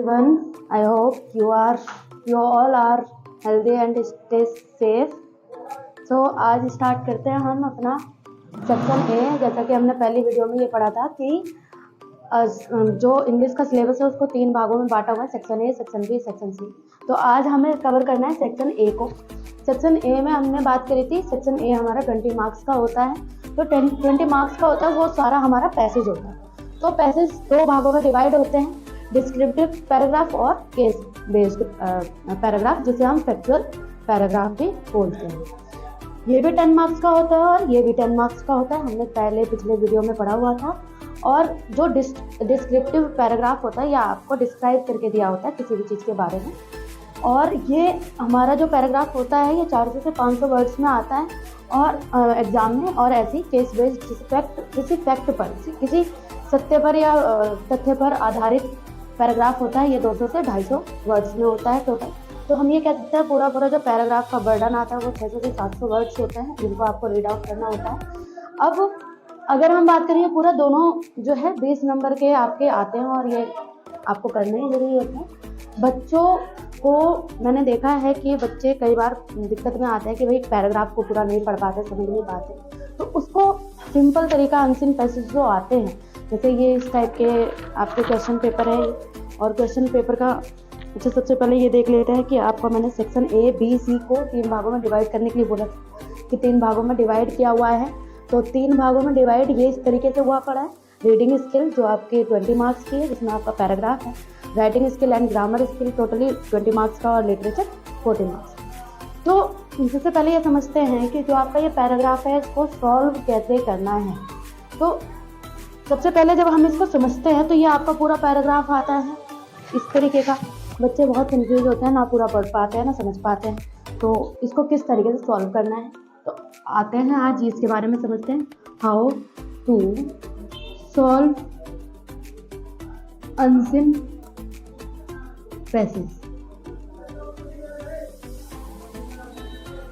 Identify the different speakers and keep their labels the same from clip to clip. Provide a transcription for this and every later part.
Speaker 1: everyone. I hope you all are healthy and stay safe. So आज start करते हैं हम अपना सेक्शन ए। जैसा कि हमने पहली वीडियो में ये पढ़ा था कि जो इंग्लिश का सिलेबस है उसको 3 भागों में बांटा हुआ है, section A, section B, section C. तो आज हमें कवर करना है सेक्शन ए को। सेक्शन ए में हमने बात करी थी, सेक्शन ए हमारा 20 मार्क्स का होता है। तो 20 मार्क्स का होता है, वो सारा हमारा पैसेज होता है। तो पैसेज 2 भागों में डिवाइड होते हैं, डिस्क्रिप्टिव पैराग्राफ और केस बेस्ड पैराग्राफ, जिसे हम फैक्चुअल पैराग्राफ भी बोलते हैं। ये भी 10 मार्क्स का होता है और ये भी 10 मार्क्स का होता है, हमने पिछले वीडियो में पढ़ा हुआ था। और जो डिस्क्रिप्टिव पैराग्राफ होता है, यह आपको डिस्क्राइब करके दिया होता है किसी भी चीज़ के बारे में। और ये हमारा जो पैराग्राफ होता है ये 400 से 500 वर्ड्स में आता है और एग्जाम में। और ऐसी केस बेस्ड किसी फैक्ट पर, किसी सत्य पर या तथ्य पर आधारित पैराग्राफ होता है, ये 200 से 250 वर्ड्स में होता है टोटल। तो हम ये कह सकते हैं पूरा जो पैराग्राफ का बर्डन आता है वो 600 से 700 वर्ड्स होते हैं, जिनको आपको रीड आउट करना होता है। अब अगर हम बात करें, पूरा दोनों जो है 20 नंबर के आपके आते हैं और ये आपको करने ही जरूरी होते हैं। बच्चों को मैंने देखा है कि बच्चे कई बार दिक्कत में आते हैं कि भाई पैराग्राफ को पूरा नहीं पढ़ पाते, समझ नहीं पाते। तो उसको सिंपल तरीका, अनसीन पैसेज जो आते हैं, जैसे ये इस टाइप के आपके क्वेश्चन पेपर है। और क्वेश्चन पेपर का अच्छा, सबसे पहले ये देख लेते हैं कि आपको मैंने सेक्शन ए, बी, सी को 3 भागों में डिवाइड करने के लिए बोला था कि 3 भागों में डिवाइड किया हुआ है। तो 3 भागों में डिवाइड ये इस तरीके से हुआ पड़ा है। रीडिंग स्किल जो आपके 20 मार्क्स की है, जिसमें आपका पैराग्राफ है। Writing skill and grammar skill totally 20 marks का, और लिटरेचर 40 मार्क्स। तो सबसे पहले ये समझते हैं कि जो आपका ये पैराग्राफ है इसको सॉल्व कैसे करना है। तो सबसे पहले जब हम इसको समझते हैं तो ये आपका पूरा पैराग्राफ आता है इस तरीके का। बच्चे बहुत कंफ्यूज होते हैं, ना पूरा पढ़ पाते हैं ना समझ पाते हैं। तो इसको किस तरीके से सॉल्व करना है, तो आते हैं आज इसके बारे में समझते हैं। How to solve unseen passage.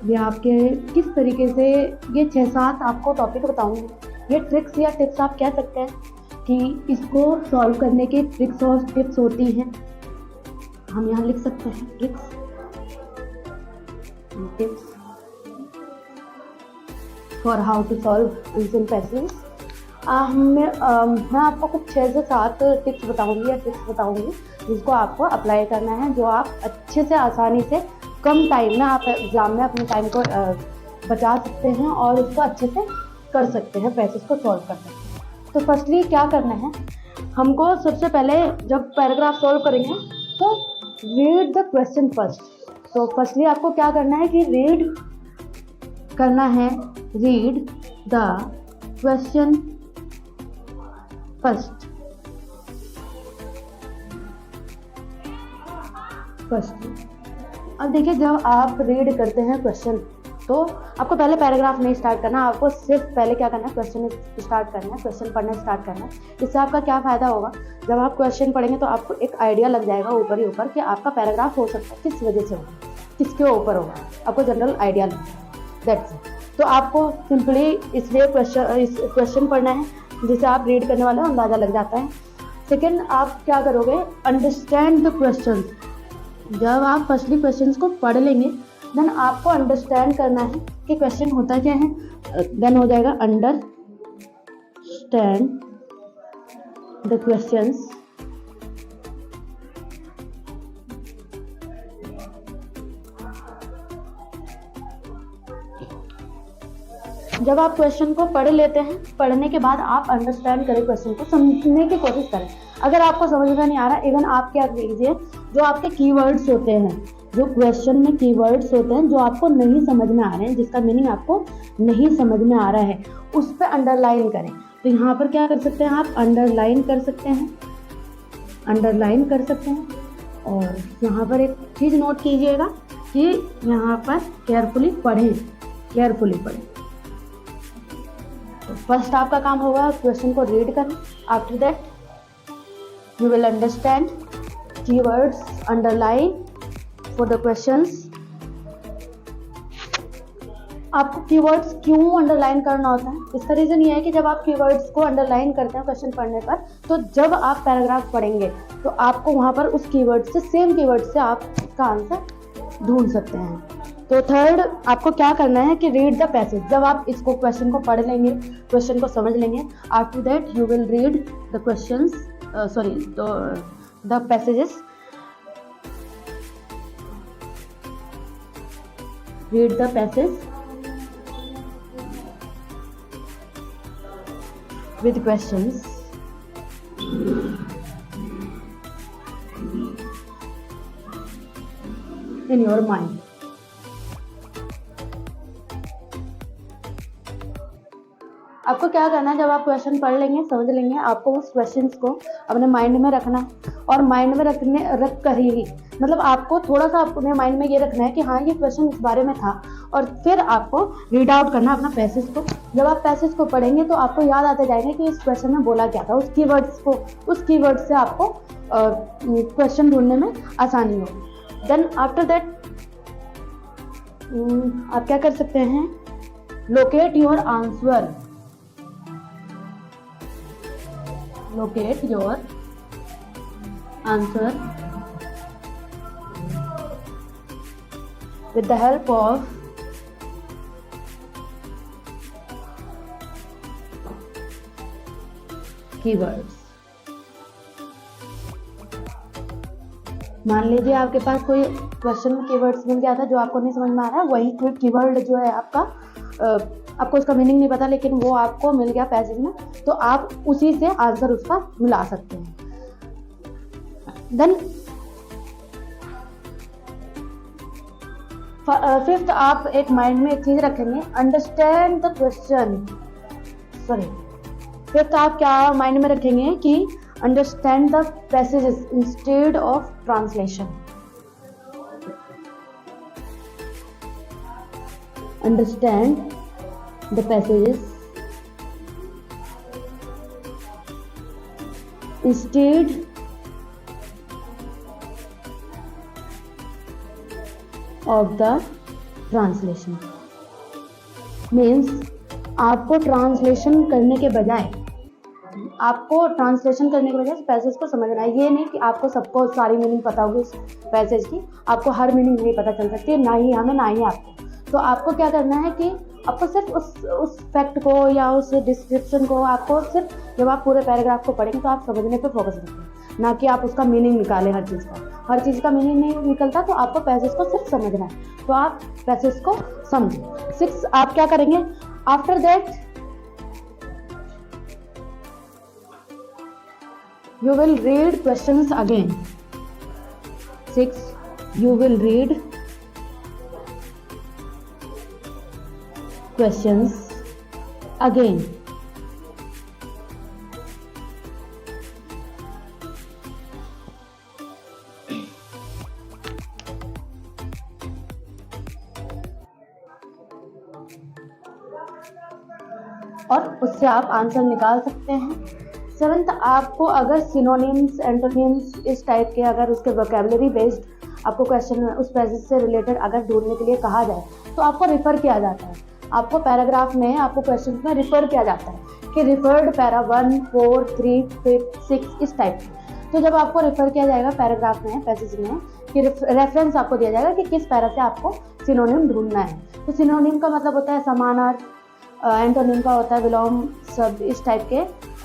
Speaker 1: ये आपके किस तरीके से, ये 6-7 आपको टॉपिक बताऊंगी। ये ट्रिक्स या टिप्स आप कह सकते हैं कि इसको सॉल्व करने की ट्रिक्स और टिप्स होती हैं। हम यहाँ लिख सकते हैं tricks, tips for how to solve unseen passage. मैं आपको कुछ 6 से 7 टिप्स बताऊंगी या ट्रिक्स बताऊंगी, जिसको आपको अप्लाई करना है, जो आप अच्छे से, आसानी से, कम टाइम में आप एग्जाम में अपने टाइम को बचा सकते हैं और उसको अच्छे से कर सकते हैं, पैसेज को सॉल्व कर सकते हैं। तो फर्स्टली क्या करना है हमको, सबसे पहले जब पैराग्राफ सॉल्व करेंगे तो रीड द क्वेश्चन फर्स्ट। तो फर्स्टली आपको क्या करना है कि रीड द क्वेश्चन फर्स्ट। अब देखिए, जब आप रीड करते हैं क्वेश्चन तो आपको पहले पैराग्राफ नहीं स्टार्ट करना, आपको सिर्फ पहले क्या करना है, क्वेश्चन स्टार्ट करना है, क्वेश्चन पढ़ना स्टार्ट करना है। इससे आपका क्या फ़ायदा होगा, जब आप क्वेश्चन पढ़ेंगे तो आपको एक आइडिया लग जाएगा ऊपर ही ऊपर कि आपका पैराग्राफ हो सकता है किस वजह से होगा, किसके ऊपर होगा, आपको जनरल आइडिया लग जाएगा। That's it. तो आपको सिंपली इसलिए क्वेश्चन पढ़ना है, जिसे आप रीड करने वाले हो अंदाज़ा लग जाता है। सेकेंड, आप क्या करोगे, अंडरस्टैंड द क्वेश्चन। जब आप फर्स्टली क्वेश्चंस को पढ़ लेंगे, देन आपको अंडरस्टैंड करना है कि क्वेश्चन होता क्या है। देन हो जाएगा अंडरस्टैंड द क्वेश्चंस। जब आप क्वेश्चन को पढ़ लेते हैं, पढ़ने के बाद आप अंडरस्टैंड करें, क्वेश्चन को समझने की कोशिश करें। अगर आपको समझ में नहीं आ रहा, इवन आप क्या कीजिए, जो आपके कीवर्ड्स होते हैं, जो क्वेश्चन में कीवर्ड्स होते हैं जो आपको नहीं समझ में आ रहे हैं, जिसका मीनिंग आपको नहीं समझ में आ रहा है, उस पर अंडरलाइन करें। तो यहाँ पर क्या कर सकते हैं आप, अंडरलाइन कर सकते हैं, और यहाँ पर एक चीज़ नोट कीजिएगा कि यहाँ पर केयरफुली पढ़ें। तो फर्स्ट आपका काम होगा क्वेश्चन को रीड करना। After that you will understand keywords, underline for the questions। आपको कीवर्ड्स क्यों अंडरलाइन करना होता है, इसका रीज़न ये है कि जब आप कीवर्ड्स को अंडरलाइन करते हैं क्वेश्चन पढ़ने पर, तो जब आप पैराग्राफ पढ़ेंगे तो आपको वहाँ पर उस कीवर्ड से, सेम कीवर्ड से आप इसका आंसर ढूंढ सकते हैं। तो थर्ड, आपको क्या करना है कि रीड द पैसेज। जब आप इसको क्वेश्चन को पढ़ लेंगे, क्वेश्चन को समझ लेंगे, after that you will read the questions, sorry the passages, read the passage with questions in your mind. आपको क्या करना है, जब आप क्वेश्चन पढ़ लेंगे, समझ लेंगे, आपको उस क्वेश्चंस को अपने माइंड में रखना है। और माइंड में रख कर ही, मतलब आपको थोड़ा सा अपने माइंड में ये रखना है कि हाँ ये क्वेश्चन इस बारे में था, और फिर आपको रीड आउट करना अपना पैसेज को। जब आप पैसेज को पढ़ेंगे तो आपको याद आते जाएंगे कि इस क्वेश्चन में बोला क्या था, उस कीवर्ड से आपको क्वेश्चन ढूंढने में आसानी होगी। देन आफ्टर दैट आप क्या कर सकते हैं, locate your answer, locate your answer with the help of keywords। मान लीजिए आपके पास कोई क्वेश्चन में कीवर्ड्स मिल गया था जो आपको नहीं समझ में आ रहा है, वही कोई कीवर्ड जो है आपको उसका मीनिंग नहीं पता, लेकिन वो आपको मिल गया पैसेज में, तो आप उसी से आंसर उसका मिला सकते हैं। देन फिफ्थ, आप एक माइंड में एक चीज रखेंगे, understand the question, sorry fifth आप क्या माइंड में रखेंगे कि understand the passages instead of translation. Understand the passages instead of the translation। Means आपको ट्रांसलेशन करने के बजाय पैसेज को समझना है। ये नहीं कि आपको सबको सारी मीनिंग पता होगी इस पैसेज की, आपको हर मीनिंग नहीं पता चल सकती है, ना ही हमें ना ही आपको। तो आपको क्या करना है कि आपको सिर्फ उस फैक्ट को या उस डिस्क्रिप्शन को, आपको सिर्फ जब आप पूरे पैराग्राफ को पढ़ेंगे तो आप समझने पे फोकस रखें, ना कि आप उसका मीनिंग निकालें। हर चीज़ का मीनिंग नहीं निकलता, तो आपको पैसेज को सिर्फ समझना है, तो आप पैसेज को समझें। 6, आप क्या करेंगे, after that you will read questions again। 6, you will read questions again। और उससे आप आंसर निकाल सकते हैं। 7th, आपको अगर सिनोनिम्स, एंटोनिम्स इस टाइप के, अगर उसके वोकैबुलरी बेस्ड आपको क्वेश्चन उस पैसेज से रिलेटेड अगर ढूंढने के लिए कहा जाए, तो आपको रिफ़र किया जाता है। आपको पैराग्राफ में, आपको क्वेश्चन में रिफ़र किया जाता है कि रिफर्ड पैरा 1, 4, 3, 5, 6 इस टाइप के। तो जब आपको रिफ़र किया जाएगा पैराग्राफ में, पैसेज में, कि रेफरेंस आपको दिया जाएगा कि किस पैरा से आपको सिनोनिम ढूंढना है। तो सिनोनिम का मतलब होता है समानार्थ, एंटोनिम का होता है विलोम शब्द। इस टाइप के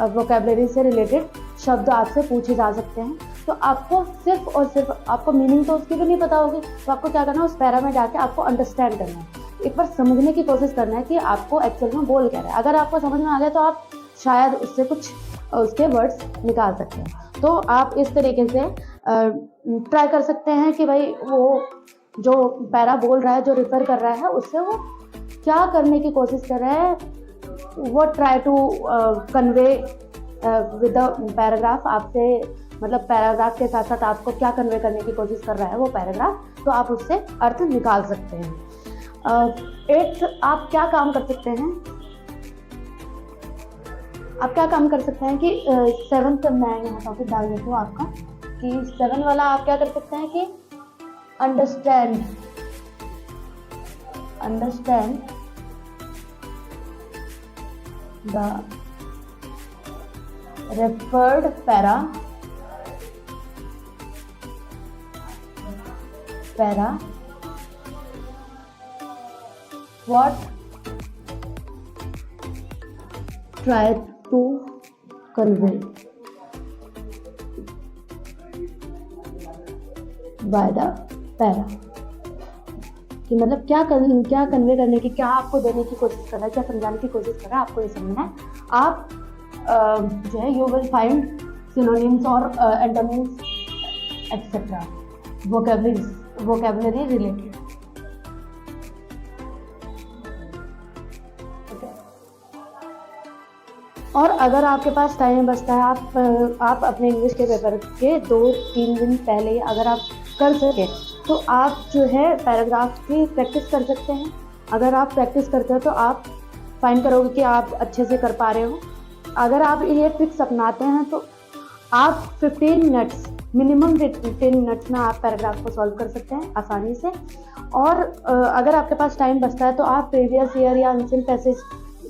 Speaker 1: वोकैबुलरी से रिलेटेड शब्द आपसे पूछे जा सकते हैं। तो आपको सिर्फ और सिर्फ, आपको मीनिंग तो उसकी भी नहीं पता होगी, तो आपको क्या करना है, उस पैरा में जाके आपको अंडरस्टैंड करना है, एक बार समझने की कोशिश करना है कि आपको एक्चुअल में बोल क्या रहा है। अगर आपको समझ में आ गया तो आप शायद उससे कुछ उसके वर्ड्स निकाल सकते हैं। तो आप इस तरीके से ट्राई कर सकते हैं कि भाई वो जो पैरा बोल रहा है, जो रिफ़र कर रहा है, उससे वो क्या करने की कोशिश कर रहा है, वो try to convey with the paragraph. आपसे मतलब पैराग्राफ के साथ साथ आपको क्या कन्वे करने की कोशिश कर रहा है वो पैराग्राफ, तो आप उससे अर्थ निकाल सकते हैं। 8th, आप क्या काम कर सकते हैं, कि 7th मैं यहाँ टॉपिक डाल देती हूँ आपका, कि 7 वाला आप क्या कर सकते हैं कि understand the referred para para what try to convey by the para, कि मतलब क्या कन्वे करने की, क्या आपको देने की कोशिश कर रहा है, क्या समझाने की कोशिश कर रहा है, आपको ये समझना है। आप जो है यू विल फाइंड सिनोनिम्स और एंटोनिम्स एक्सेट्रा वोकैबुलरी रिलेटेड। और अगर आपके पास टाइम बचता है, आप अपने इंग्लिश के पेपर के 2-3 दिन पहले अगर आप कर सके तो आप जो है पैराग्राफ की प्रैक्टिस कर सकते हैं। अगर आप प्रैक्टिस करते हो तो आप फाइंड करोगे कि आप अच्छे से कर पा रहे हो। अगर आप ये ट्रिक्स अपनाते हैं तो आप 15 मिनट्स मिनिमम 15 मिनट्स में आप पैराग्राफ को सॉल्व कर सकते हैं आसानी से। और अगर आपके पास टाइम बचता है तो आप प्रीवियस ईयर या एंशिएंट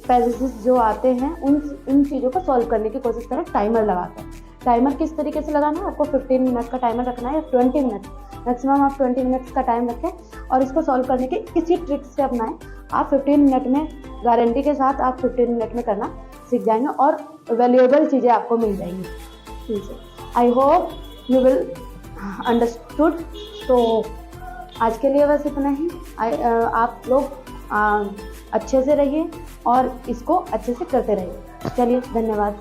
Speaker 1: पैसेजेस जो आते हैं उन चीज़ों को सॉल्व करने की कोशिश करें टाइमर लगाकर। टाइमर किस तरीके से लगाना है, आपको 15 मिनट का टाइमर रखना है या 20 मिनट, मैक्सिमम आप 20 मिनट्स का टाइम रखें और इसको सॉल्व करने के इसी ट्रिक्स से अपनाएं। आप 15 मिनट में गारंटी के साथ आप 15 मिनट में करना सीख जाएंगे और वैल्यूएबल चीज़ें आपको मिल जाएंगी। ठीक है, I hope you will understood. तो आज के लिए बस इतना ही। आप लोग अच्छे से रहिए और इसको अच्छे से करते रहिए। चलिए, धन्यवाद।